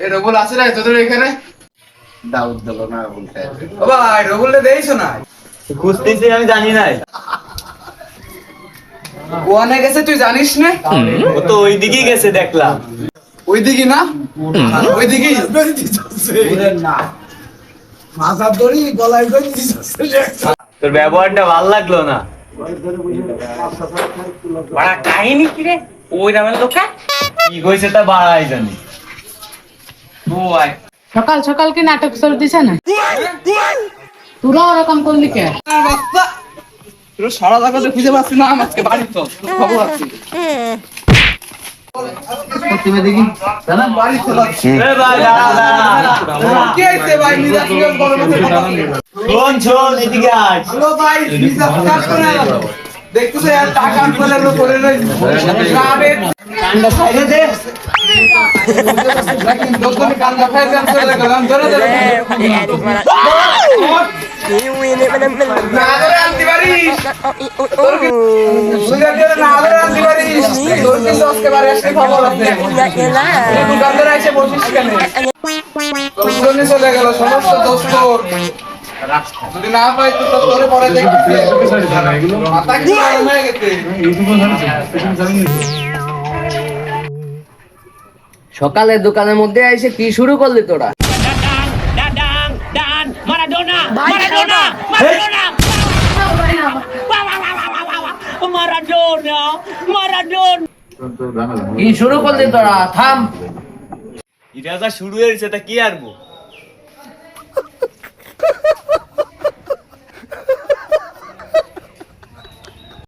এ রবুল আছে না তোদের এখানে? দাউদ দিল না বলতে। ও ভাই রবুলটা দেইছো না? খুঁজতেছি আমি জানি নাই। কোয়ানে গেছে তুই জানিস না? ও তো ওই দিকেই গেছে দেখলাম। ওইদিকে না? ওইদিকেই না মাথা ধরি গলায় ধরে দিছে। তোর ব্যবহারটা ভাল লাগলো না। বড় কাহিনী কি রে? ওই নামের লোকা কি কইছে তা বাড়াই জানি। ওই সকাল সকাল কি নাটক শুরু দিছে না? তোরা ওরকম করলি কে? বাচ্চা তোর সারা জায়গাতে খুঁজে পাচ্ছি না আজকে বাড়ি তো খবর আছে তুমি দেখি জানা বাড়ি চলে এ ভাই দাঁড়া দাঁড়া। কি হইছে ভাই মিজাজ কি গরম আছে শোন শোন এদিকে আয়। হ্যালো ভাই মিজাজ কাজ করে দেখতেছ আর টাকা আনলে লোক করে রইছে আরে কান্ডা সাইডে দে। দোকানে কান্দা খাই দেন চলে গেলাম ধরে ধরে না ধরে আনতে পারিস তোর কি সুজা দিয়ে না ধরে আনতে পারিস তোর কি আজকে বাড়ি আসলে খবর আছে দোকানদার এসে বসিস কেন তোর চলে গেল সমস্ত দোস্ত যদি না পাই তো তোরে পরে দেখতে মাথা কি গরম হয়ে গেছে সকালে দোকানের মধ্যে এসে কি শুরু করলি তোরা? কি শুরু করলি তোরা? থাম। এটা যা শুরু হয়েছে তা কি আরবো?